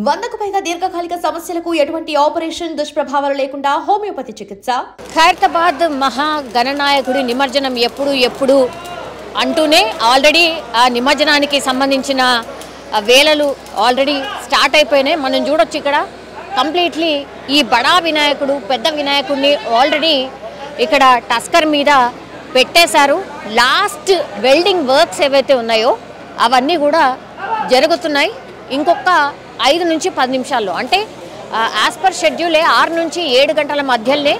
100కు పైగా దీర్ఘకాలిక సమస్యలకు ఎటువంటి ఆపరేషన్ దుష్ప్రభావాలు లేకుండా హోమియోపతి చికిత్స. ఖైరతాబాద్ మహా గణనాయకుడి నిమజ్జనం ఎప్పుడు అంటూనే ఆల్రెడీ ఆ నిమజ్జనానికి సంబంధించిన వేళలు ఆల్రెడీ స్టార్ట్ అయిపోయినాయి. మనం చూడొచ్చు ఇక్కడ కంప్లీట్లీ ఈ బడా వినాయకుడు పెద్ద వినాయకుడిని ఆల్రెడీ ఇక్కడ టస్కర్ మీద పెట్టేశారు. లాస్ట్ వెల్డింగ్ వర్క్స్ ఏవైతే ఉన్నాయో అవన్నీ కూడా జరుగుతున్నాయి. ఇంకొక 5 నుంచి 10 నిమిషాల్లో అంటే యాజ్ పర్ షెడ్యూలే 6 నుంచి 7 గంటల మధ్యలోనే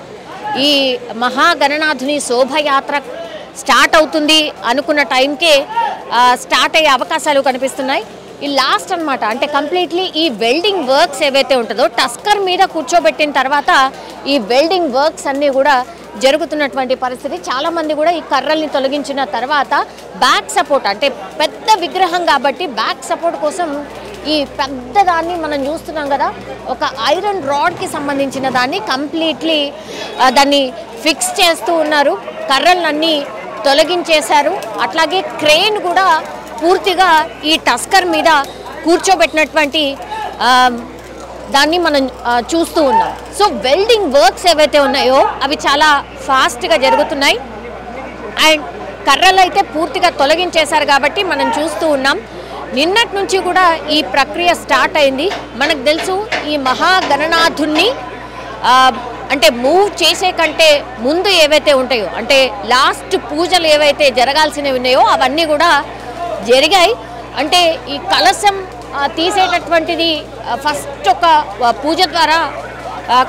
ఈ మహాగణనాథుని శోభయాత్ర స్టార్ట్ అవుతుంది అనుకున్న టైంకే స్టార్ట్ అయ్యే అవకాశాలు కనిపిస్తున్నాయి. ఈ లాస్ట్ అనమాట అంటే కంప్లీట్లీ ఈ వెల్డింగ్ వర్క్స్ ఏవైతే ఉంటుందో టస్కర్ మీద కూర్చోబెట్టిన తర్వాత ఈ వెల్డింగ్ వర్క్స్ అన్నీ కూడా జరుగుతున్నటువంటి పరిస్థితి. చాలామంది కూడా ఈ కర్రల్ని తొలగించిన తర్వాత బ్యాక్ సపోర్ట్ అంటే పెద్ద విగ్రహం కాబట్టి బ్యాక్ సపోర్ట్ కోసం ఈ పెద్దదాన్ని మనం చూస్తున్నాం కదా, ఒక ఐరన్ రాడ్కి సంబంధించిన దాన్ని కంప్లీట్లీ దాన్ని ఫిక్స్ చేస్తూ ఉన్నారు. కర్రలన్నీ తొలగించేశారు. అట్లాగే క్రేన్ కూడా పూర్తిగా ఈ టస్కర్ మీద కూర్చోబెట్టినటువంటి దాన్ని మనం చూస్తూ ఉన్నాం. సో వెల్డింగ్ వర్క్స్ ఏవైతే ఉన్నాయో అవి చాలా ఫాస్ట్గా జరుగుతున్నాయి. అండ్ కర్రలు అయితే పూర్తిగా తొలగించేశారు కాబట్టి మనం చూస్తూ ఉన్నాం. నిన్నటి నుంచి కూడా ఈ ప్రక్రియ స్టార్ట్ అయింది. మనకు తెలుసు ఈ మహాగణనాథుణ్ణి అంటే మూవ్ చేసే కంటే ముందు ఏవైతే ఉంటాయో అంటే లాస్ట్ పూజలు ఏవైతే జరగాల్సినవి ఉన్నాయో అవన్నీ కూడా జరిగాయి. అంటే ఈ కలశం తీసేటటువంటిది ఫస్ట్ ఒక పూజ ద్వారా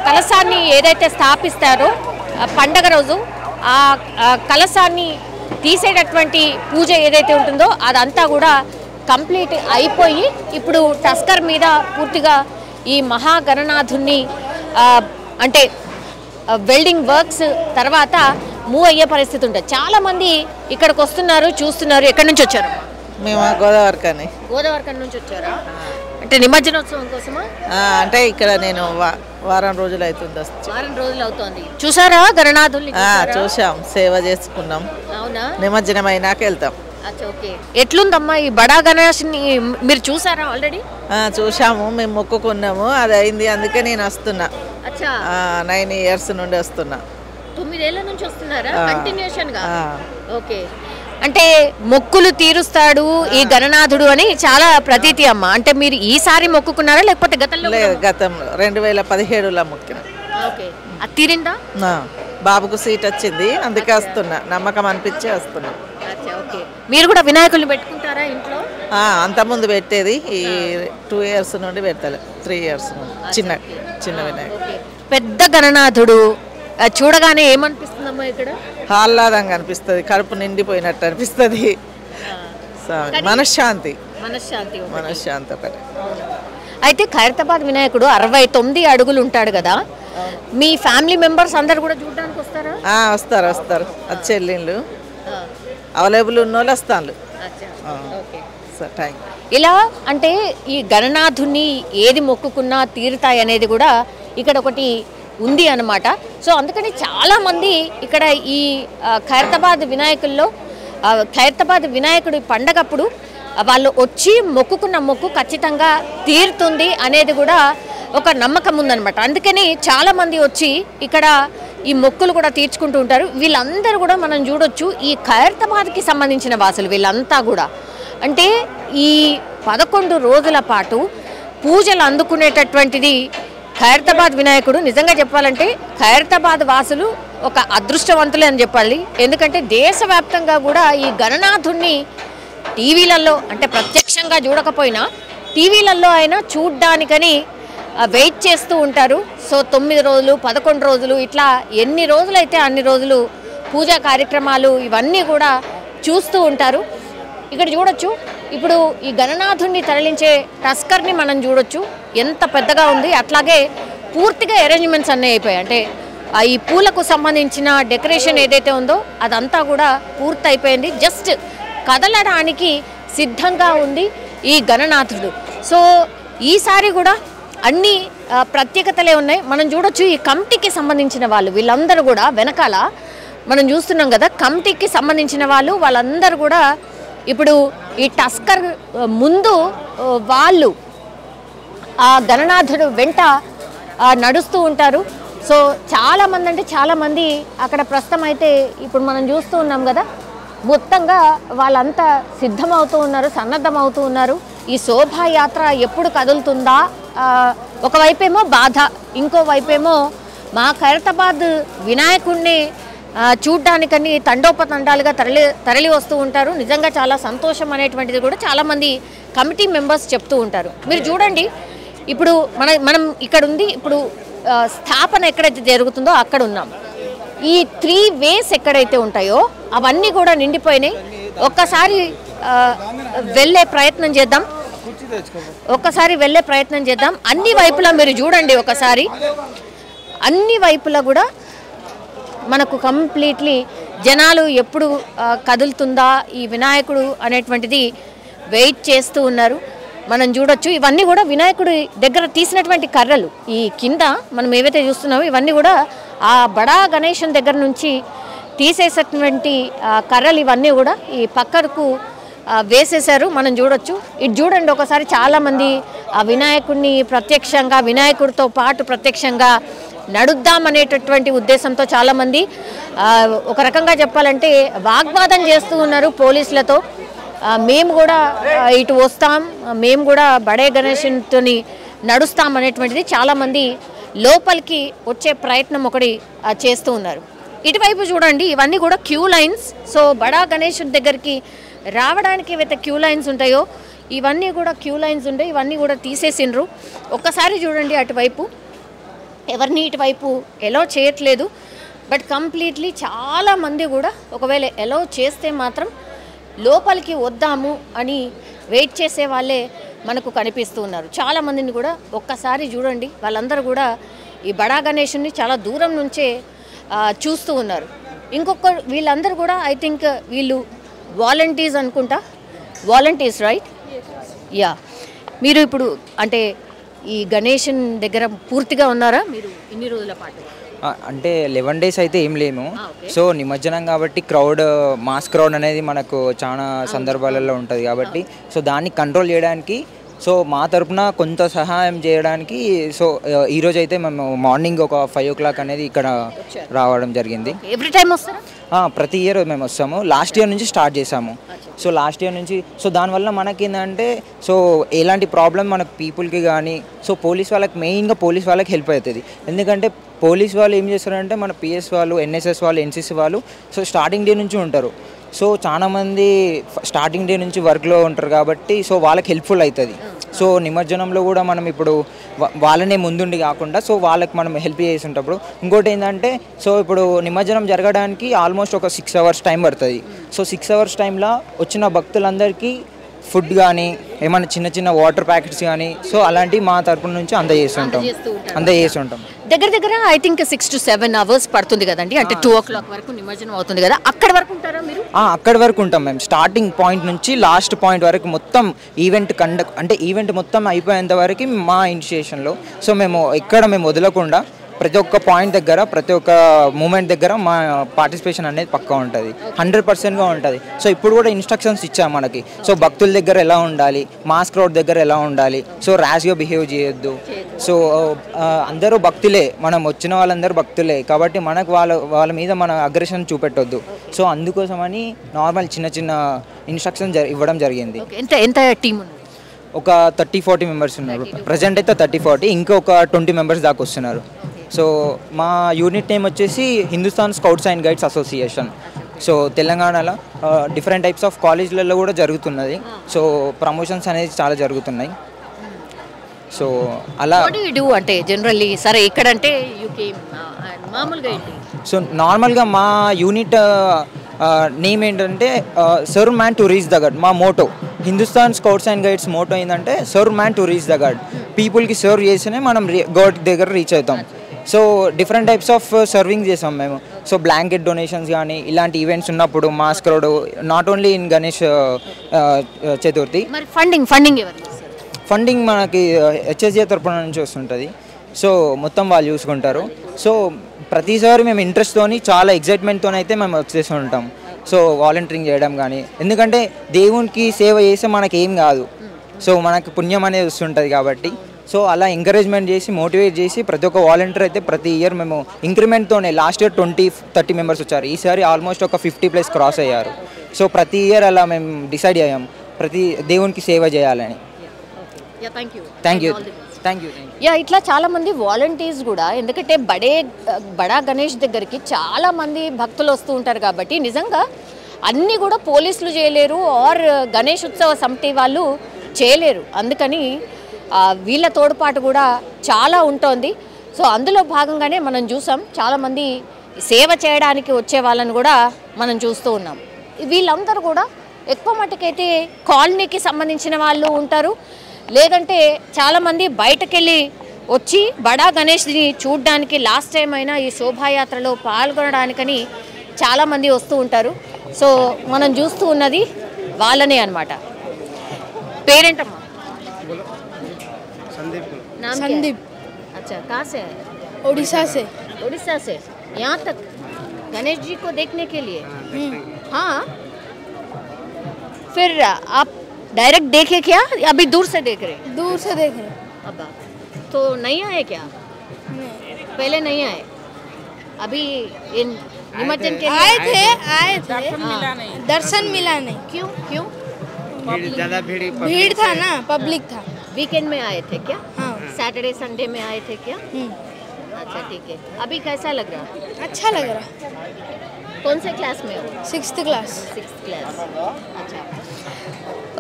కలశాన్ని ఏదైతే స్థాపిస్తారో పండగ రోజు ఆ కలశాన్ని తీసేటటువంటి పూజ ఏదైతే ఉంటుందో అదంతా కూడా కంప్లీట్ అయిపోయి ఇప్పుడు టస్కర్ మీద పూర్తిగా ఈ మహాగణనాథుని అంటే వెల్డింగ్ వర్క్స్ తర్వాత మూవ్ అయ్యే పరిస్థితి ఉంటుంది. చాలామంది ఇక్కడికి వస్తున్నారు, చూస్తున్నారు. ఎక్కడి నుంచి వచ్చారు? మేము గోదావరికని నుంచి వచ్చారా? అంటే నిమజ్జనోత్సవం కోసమా? అంటే ఇక్కడ నేను వారం రోజులు అవుతుంది. వారం రోజులు అవుతుంది. చూసారా గణనాథుల్ని? చూసాం, సేవ చేసుకున్నాం. అవునా? నిమజ్జనం అయినాక వెళ్తాం. ఎట్లుందమ్మా ఈ బడా గణేష్ని మీరు చూసారా ఆల్రెడీ? చూసాము, మేము మొక్కుకున్నాము, అది అయింది. అందుకే నేను వస్తున్నా. 9 years నుండి వస్తున్నా. 9 ఏళ్ల నుంచి వస్తున్నారా కంటిన్యూషన్ గా? ఓకే. అంటే మొక్కులు తీరుస్తాడు ఈ గణనాథుడు అని చాలా ప్రతీతి అమ్మ. అంటే మీరు ఈసారి మొక్కుకున్నారా లేకపోతే గతంలో? గతంలో 2017లో మొక్కిన. ఓకే. అది తీరిందా? బాబుకు సీట్ వచ్చింది, అందుకే వస్తున్నా. నమ్మకం అనిపించి వస్తున్నా. మీరు కూడా వినాయకుల్ని పెట్టుకుంటారా ఇంట్లో? అంతకుముందు పెట్టేది, ఈ 2 years నుండి పెడతారు. 3 years నుండి చిన్న వినాయకుడు. పెద్ద గణనాథుడు చూడగానే ఏమనిపిస్తుందమ్మా? ఇక్కడ ఆహ్లాదంగా అనిపిస్తుంది, కడుపు నిండిపోయినట్టు అనిపిస్తుంది. మనశ్శాంతి ఒకటి. అయితే ఖైరతాబాద్ వినాయకుడు 69 అడుగులు ఉంటాడు కదా, మీ ఫ్యామిలీ మెంబర్స్ అందరు కూడా చూడడానికి వస్తారా? వస్తారు. చెల్లిళ్ళు అవైలబుల్ ఉన్న వాళ్ళు వస్తాను. ఇలా అంటే ఈ గణనాథుని ఏది మొక్కుకున్నా తీరుతాయి అనేది కూడా ఇక్కడ ఒకటి ఉంది అన్నమాట. సో అందుకని చాలామంది ఇక్కడ ఈ ఖైరతాబాద్ వినాయకుల్లో ఖైరతాబాద్ వినాయకుడి పండగప్పుడు వాళ్ళు వచ్చి మొక్కుకున్న మొక్కు ఖచ్చితంగా తీరుతుంది అనేది కూడా ఒక నమ్మకం ఉందన్నమాట. అందుకని చాలామంది వచ్చి ఇక్కడ ఈ మొక్కులు కూడా తీర్చుకుంటూ ఉంటారు. వీళ్ళందరూ కూడా మనం చూడొచ్చు ఈ ఖైరతాబాద్కి సంబంధించిన వాసులు. వీళ్ళంతా కూడా అంటే ఈ 11 రోజుల పాటు పూజలు అందుకునేటటువంటిది ఖైరతాబాద్ వినాయకుడు. నిజంగా చెప్పాలంటే ఖైరతాబాద్ వాసులు ఒక అదృష్టవంతులే అని చెప్పాలి. ఎందుకంటే దేశవ్యాప్తంగా కూడా ఈ గణనాథుణ్ణి టీవీలలో అంటే ప్రత్యక్షంగా చూడకపోయినా టీవీలలో అయినా చూడ్డానికని వెయిట్ చేస్తూ ఉంటారు. సో 9 రోజులు 11 రోజులు ఇట్లా ఎన్ని రోజులైతే అన్ని రోజులు పూజా కార్యక్రమాలు ఇవన్నీ కూడా చూస్తూ ఉంటారు. ఇక్కడ చూడొచ్చు ఇప్పుడు ఈ గణనాథుణ్ణి తరలించే టస్కర్ని మనం చూడొచ్చు, ఎంత పెద్దగా ఉంది. అట్లాగే పూర్తిగా అరేంజ్మెంట్స్ అన్నీ అయిపోయాయి. అంటే ఈ పూలకు సంబంధించిన డెకరేషన్ ఏదైతే ఉందో అదంతా కూడా పూర్తి అయిపోయింది. జస్ట్ కదలడానికి సిద్ధంగా ఉంది ఈ గణనాథుడు. సో ఈసారి కూడా అన్ని ప్రత్యేకతలే ఉన్నాయి. మనం చూడొచ్చు ఈ కమిటీకి సంబంధించిన వాళ్ళు వీళ్ళందరూ కూడా వెనకాల మనం చూస్తున్నాం కదా, కమిటీకి సంబంధించిన వాళ్ళందరూ కూడా ఇప్పుడు ఈ టస్కర్ ముందు వాళ్ళు ఆ గణనాథుడు వెంట నడుస్తూ ఉంటారు. సో చాలామంది అంటే చాలామంది అక్కడ ప్రస్తుతం అయితే ఇప్పుడు మనం చూస్తూ ఉన్నాం కదా, మొత్తంగా వాళ్ళంతా సిద్ధమవుతూ ఉన్నారు, సన్నద్ధమవుతూ ఉన్నారు. ఈ శోభాయాత్ర ఎప్పుడు కదులుతుందా, ఒకవైపేమో బాధ, ఇంకోవైపేమో మా ఖైరతాబాద్ వినాయకుడిని చూడ్డానికని తండోపతండాలుగా తరలి వస్తూ ఉంటారు. నిజంగా చాలా సంతోషం అనేటువంటిది కూడా చాలామంది కమిటీ మెంబర్స్ చెప్తూ ఉంటారు. మీరు చూడండి, ఇప్పుడు మనం ఇక్కడ ఉంది, ఇప్పుడు స్థాపన ఎక్కడైతే జరుగుతుందో అక్కడ ఉన్నాం. ఈ 3 ways ఎక్కడైతే ఉంటాయో అవన్నీ కూడా నిండిపోయినాయి. ఒక్కసారి వెళ్ళే ప్రయత్నం చేద్దాం. అన్ని వైపులా మీరు చూడండి, ఒకసారి అన్ని వైపులా కూడా మనకు కంప్లీట్లీ జనాలు ఎప్పుడు కదులుతుందా ఈ వినాయకుడు అనేటువంటిది వెయిట్ చేస్తూ ఉన్నారు. మనం చూడొచ్చు, ఇవన్నీ కూడా వినాయకుడి దగ్గర తీసినటువంటి కర్రలు. ఈ కింద మనం ఏవైతే చూస్తున్నామో ఇవన్నీ కూడా ఆ బడా గణేశుని దగ్గర నుంచి తీసేసినటువంటి కర్రలు ఇవన్నీ కూడా ఈ పక్కకు వేసేశారు. మనం చూడొచ్చు, ఇటు చూడండి ఒకసారి, చాలామంది ఆ వినాయకుడిని ప్రత్యక్షంగా, వినాయకుడితో పాటు ప్రత్యక్షంగా నడుద్దామనేటటువంటి ఉద్దేశంతో చాలామంది ఒక రకంగా చెప్పాలంటే వాగ్వాదం చేస్తూ ఉన్నారు పోలీసులతో. మేము కూడా ఇటు వస్తాం, మేము కూడా బడే గణేశునితో నడుస్తాం అనేటువంటిది చాలామంది లోపలికి వచ్చే ప్రయత్నం ఒకటి చేస్తూ ఉన్నారు. ఇటువైపు చూడండి, ఇవన్నీ కూడా క్యూ లైన్స్. సో బడా గణేశుని దగ్గరికి రావడానికి ఏవైతే క్యూ లైన్స్ ఉంటాయో ఇవన్నీ కూడా క్యూ లైన్స్ ఉంటాయి, ఇవన్నీ కూడా తీసేసిండ్రు. ఒక్కసారి చూడండి అటువైపు, ఎవరిని ఇటువైపు ఎలో చేయట్లేదు. బట్ కంప్లీట్లీ చాలామంది కూడా ఒకవేళ ఎలో చేస్తే మాత్రం లోపలికి వద్దాము అని వెయిట్ చేసే వాళ్ళే మనకు కనిపిస్తూ ఉన్నారు. చాలామందిని కూడా ఒక్కసారి చూడండి, వాళ్ళందరూ కూడా ఈ బడా గణేశుని చాలా దూరం నుంచే చూస్తూ ఉన్నారు. వీళ్ళందరూ కూడా ఐ థింక్ వీళ్ళు వాలంటీర్స్ అనుకుంటా, వాలంటీర్స్ రైట్? యా. మీరు ఇప్పుడు అంటే ఈ గణేశన్ దగ్గర పూర్తిగా ఉన్నారా మీరు ఇన్ని రోజుల పాటు? అంటే 11 days అయితే ఏం లేము. సో నిమజ్జనం కాబట్టి మాస్ క్రౌడ్ అనేది మనకు చాలా సందర్భాలలో ఉంటుంది కాబట్టి సో దాన్ని కంట్రోల్ చేయడానికి సో మా తరపున కొంత సహాయం చేయడానికి సో ఈరోజు అయితే మేము మార్నింగ్ ఒక 5 o'clock అనేది ఇక్కడ రావడం జరిగింది. ఎవ్రీ టైం వస్తారా? ప్రతి ఇయర్ మేము వస్తాము. లాస్ట్ ఇయర్ నుంచి స్టార్ట్ చేసాము. సో లాస్ట్ ఇయర్ నుంచి సో దానివల్ల మనకి ఏంటంటే సో ఎలాంటి ప్రాబ్లం మనకు పీపుల్కి కానీ సో మెయిన్గా పోలీస్ వాళ్ళకి హెల్ప్ అవుతుంది. ఎందుకంటే పోలీస్ వాళ్ళు ఏం చేస్తారంటే మన పిఎస్ వాళ్ళు, ఎన్ఎస్ఎస్ వాళ్ళు, ఎన్సిసి వాళ్ళు సో స్టార్టింగ్ డే నుంచి ఉంటారు. సో చాలామంది స్టార్టింగ్ డే నుంచి వర్క్లో ఉంటారు కాబట్టి సో వాళ్ళకి హెల్ప్ఫుల్ అవుతుంది. సో నిమజ్జనంలో కూడా మనం ఇప్పుడు వాళ్ళనే ముందుండి కాకుండా సో వాళ్ళకి మనం హెల్ప్ చేసేటప్పుడు ఇంకోటి ఏంటంటే సో ఇప్పుడు నిమజ్జనం జరగడానికి ఆల్మోస్ట్ ఒక 6 hours టైం పడుతుంది. సో 6 hours టైంలో వచ్చిన భక్తులందరికీ ఫుడ్ కానీ ఏమైనా చిన్న చిన్న వాటర్ ప్యాకెట్స్ కానీ సో అలాంటివి మా తరపున నుంచి అందజేస్తుంటాం. దగ్గర ఐ థింక్ 6 to 7 hours పడుతుంది కదండి, అంటే 2 o'clock వరకు నిమజ్జనం అవుతుంది కదా, అక్కడి వరకు ఉంటారా మీరు? అక్కడి వరకు ఉంటాం మేము. స్టార్టింగ్ పాయింట్ నుంచి లాస్ట్ పాయింట్ వరకు మొత్తం ఈవెంట్ మొత్తం అయిపోయేంత వరకు మా ఇనిషియేషన్లో సో మేము వదలకుండా ప్రతి ఒక్క పాయింట్ దగ్గర, ప్రతి ఒక్క మూమెంట్ దగ్గర మా పార్టిసిపేషన్ అనేది పక్కా ఉంటుంది, 100%గా ఉంటుంది. సో ఇప్పుడు కూడా ఇన్స్ట్రక్షన్స్ ఇచ్చాము మనకి. సో భక్తుల దగ్గర ఎలా ఉండాలి, మాస్ క్రౌడ్ దగ్గర ఎలా ఉండాలి, సో ర్యాష్గా బిహేవ్ చేయొద్దు. సో అందరూ భక్తులే, మనం వచ్చిన వాళ్ళందరూ భక్తులే కాబట్టి మనకు వాళ్ళ మీద మన అగ్రెషన్ చూపెట్టొద్దు. సో అందుకోసమని నార్మల్ చిన్న ఇన్స్ట్రక్షన్స్ ఇవ్వడం జరిగింది. ఎంత టీం ఉంది? ఒక 30-40 మెంబర్స్ ఉన్నారు. ప్రజెంట్ అయితే 30-40, ఇంకొక 20 మెంబర్స్ దాకా వస్తున్నారు. సో మా యూనిట్ నేమ్ వచ్చేసి Hindustan scouts and guides association. So తెలంగాణలో డిఫరెంట్ టైప్స్ ఆఫ్ కాలేజ్లలో కూడా జరుగుతున్నది. సో ప్రమోషన్స్ అనేది చాలా జరుగుతున్నాయి. సో అలా అంటే జనరల్లీ సరే ఇక్కడంటే మామూలుగా సో నార్మల్గా మా యూనిట్ నేమ్ ఏంటంటే serve man to reach the god. మా motto Hindustan scouts and guides motto ఏంటంటే serve man to reach the god. పీపుల్కి సర్వ్ చేస్తేనే మనం గాడ్ దగ్గర రీచ్ అవుతాం. So different types of serving చేసాం మేము. సో బ్లాంకెట్ డొనేషన్స్ కానీ ఇలాంటి ఈవెంట్స్ ఉన్నప్పుడు mass crowd, not only in Ganesh Chaturthi. Funding మనకి హెచ్ఎస్జే తరపున నుంచి వస్తుంటుంది. సో మొత్తం వాళ్ళు చూసుకుంటారు. సో ప్రతిసారి మేము ఇంట్రెస్ట్తోని చాలా ఎగ్జైట్మెంట్తో అయితే మేము వచ్చేసి ఉంటాం. సో వాలంటీరింగ్ చేయడం కానీ, ఎందుకంటే దేవునికి సేవ చేస్తే మనకి ఏం కాదు, సో మనకి పుణ్యం అనేది వస్తుంటుంది కాబట్టి సో అలా ఎంకరేజ్మెంట్ చేసి మోటివేట్ చేసి ప్రతి ఒక్క వాలంటీర్ అయితే ప్రతి ఇయర్ మేము ఇంక్రిమెంట్తోనే లాస్ట్ ఇయర్ 20-30 మెంబర్స్ వచ్చారు, ఈసారి ఆల్మోస్ట్ ఒక 50+ క్రాస్ అయ్యారు. సో ప్రతి ఇయర్ అలా మేము డిసైడ్ అయ్యాం ప్రతి దేవునికి సేవ చేయాలని. Thank you. యా, ఇట్లా చాలామంది వాలంటీర్స్ కూడా, ఎందుకంటే బడా గణేష్ దగ్గరికి చాలామంది భక్తులు వస్తూ ఉంటారు కాబట్టి నిజంగా అన్నీ కూడా పోలీసులు చేయలేరు ఆర్ గణేష్ ఉత్సవ సమితి వాళ్ళు చేయలేరు. అందుకని వీళ్ళ తోడ్పాటు కూడా చాలా ఉంటుంది. సో అందులో భాగంగానే మనం చూసాం చాలామంది సేవ చేయడానికి వచ్చే వాళ్ళని కూడా మనం చూస్తూ ఉన్నాం. వీళ్ళందరూ కూడా ఎక్కువ మట్టుకైతే కాలనీకి సంబంధించిన వాళ్ళు ఉంటారు, లేదంటే చాలామంది బయటకెళ్ళి వచ్చి బడా గణేష్ని చూడడానికి లాస్ట్ టైం అయినా ఈ శోభాయాత్రలో పాల్గొనడానికని చాలామంది వస్తూ ఉంటారు. సో మనం చూస్తూ ఉన్నది వాళ్ళనే అన్నమాట. పేరేంటమ్మా? संदीप। अच्छा, कहाँ से है? उड़ीसा से। उड़ीसा से यहाँ तक गणेश जी को देखने के लिए? हाँ, फिर आप डायरेक्ट देखे क्या, अभी दूर से देख रहे? दूर से देख रहे। अब तो नहीं आए क्या? पहले नहीं आए, अभी इन निमज्जन के लिए आए थे दर्शन मिला नहीं। क्यों? भीड़ था ना, पब्लिक था। वीकेंड में आए थे क्या? हाँ। सैटरडे संडे में आए थे क्या? अच्छा, ठीक है. अभी कैसा लग रहा? अच्छा लग रहा। कौन से क्लास में हो? 6th class. 6th class. అచ్చా,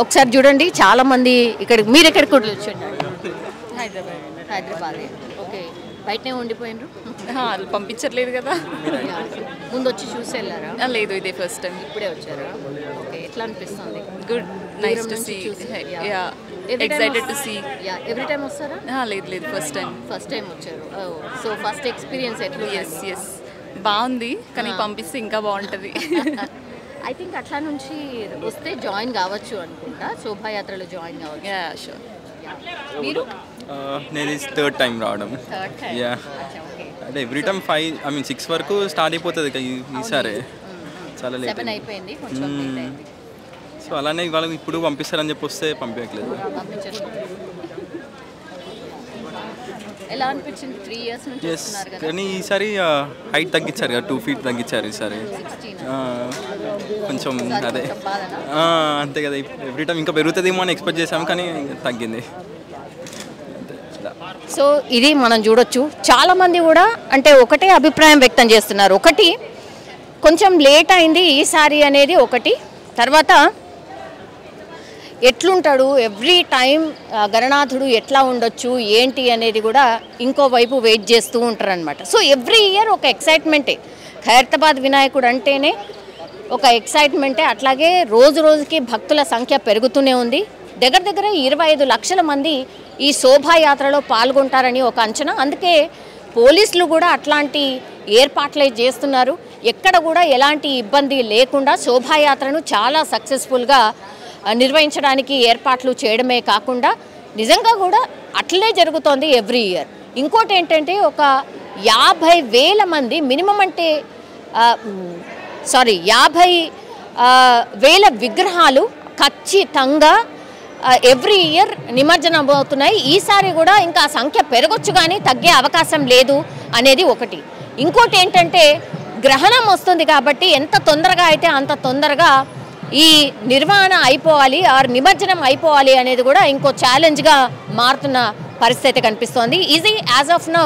ఒకసారి చూడండి చాలా మంది ఇక్కడ. మీరు ఎక్కడికి వచ్చారు? హైదరాబాద్. ఓకే, బయటనే ఉండిపోయినరు? పంపించట్లేదు కదా. ముందు వచ్చి చూసి వెళ్ళారా? లేదు, ఇదే ఫస్ట్ టైం. ఇప్పుడే వచ్చారా? ఓకే, ఎట్లా అనిపిస్తుంది? Good, nice to see. Yeah, excited to see. Yeah, every time వస్తారా? లేదు, ఫస్ట్ టైం వచ్చారు. సో ఫస్ట్ ఎక్స్పీరియన్స్ ఎట్లా? ఎస్ బాగుంది, కానీ పంపిస్తే ఇంకా బాగుంటుంది. ఐ థింక్ అట్లా నుంచి వస్తే జాయిన్ కావచ్చు అనుకుంటా, శోభాయాత్రలో జాయిన్ కావచ్చు. Yeah, sure. మీరు? నేను థర్డ్ టైం రావడం. యా, అంటే ఎవ్రీ టైం 6 వరకు స్టార్ట్ అయిపోతుంది ఈసారి. చాలా లేట్ 7 అయిపోయింది, కొంచెం లేట్ అయింది. సో అలానే ఇవాళ ఇప్పుడు పంపిస్తారని చెప్పి వస్తే పంపించట్లేదు. ఎలా అనిపించింది? 3 years నుంచి వస్తున్నారు కదా. కానీ ఈసారి హైట్ తగ్గించారు కదా, 2 feet తగ్గించారు ఈసారి. కొంచెం అదే అంతే కదా, ఎవ్రీ టైం ఇంకా పెరుగుతుందేమో అని ఎక్స్పెక్ట్ చేసాము, కానీ తగ్గింది. సో ఇది మనం చూడొచ్చు, చాలామంది కూడా అంటే ఒకటే అభిప్రాయం వ్యక్తం చేస్తున్నారు. ఒకటి, కొంచెం లేట్ అయింది ఈసారి అనేది ఒకటి. తర్వాత ఎట్లుంటాడు ఎవ్రీ టైం గణనాథుడు ఎట్లా ఉండొచ్చు ఏంటి అనేది కూడా ఇంకోవైపు వెయిట్ చేస్తూ ఉంటారు అనమాట. సో ఎవ్రీ ఇయర్ ఒక ఎక్సైట్మెంటే, ఖైరతాబాద్ వినాయకుడు అంటేనే ఒక ఎక్సైట్మెంటే. అట్లాగే రోజు రోజుకి భక్తుల సంఖ్య పెరుగుతూనే ఉంది. దగ్గర 25 లక్షల మంది ఈ శోభాయాత్రలో పాల్గొంటారని ఒక అంచనా. అందుకే పోలీసులు కూడా అట్లాంటి ఏర్పాట్లే చేస్తున్నారు. ఎక్కడ కూడా ఎలాంటి ఇబ్బంది లేకుండా శోభాయాత్రను చాలా సక్సెస్ఫుల్గా నిర్వహించడానికి ఏర్పాట్లు చేయడమే కాకుండా నిజంగా కూడా అట్లే జరుగుతోంది ఎవ్రీ ఇయర్. ఇంకోటి ఏంటంటే ఒక 50,000 మంది మినిమం, అంటే 50,000 విగ్రహాలు ఖచ్చితంగా ఎవ్రీ ఇయర్ నిమజ్జనం అవుతున్నాయి. ఈసారి కూడా ఇంకా సంఖ్య పెరగొచ్చు కానీ తగ్గే అవకాశం లేదు అనేది ఒకటి. ఇంకోటి ఏంటంటే గ్రహణం వస్తుంది కాబట్టి ఎంత తొందరగా అయితే అంత తొందరగా ఈ నిర్వహణ అయిపోవాలి, ఆర్ నిమజ్జనం అయిపోవాలి అనేది కూడా ఇంకో ఛాలెంజ్గా మారుతున్న పరిస్థితి కనిపిస్తోంది. ఇది యాజ్ ఆఫ్ నౌ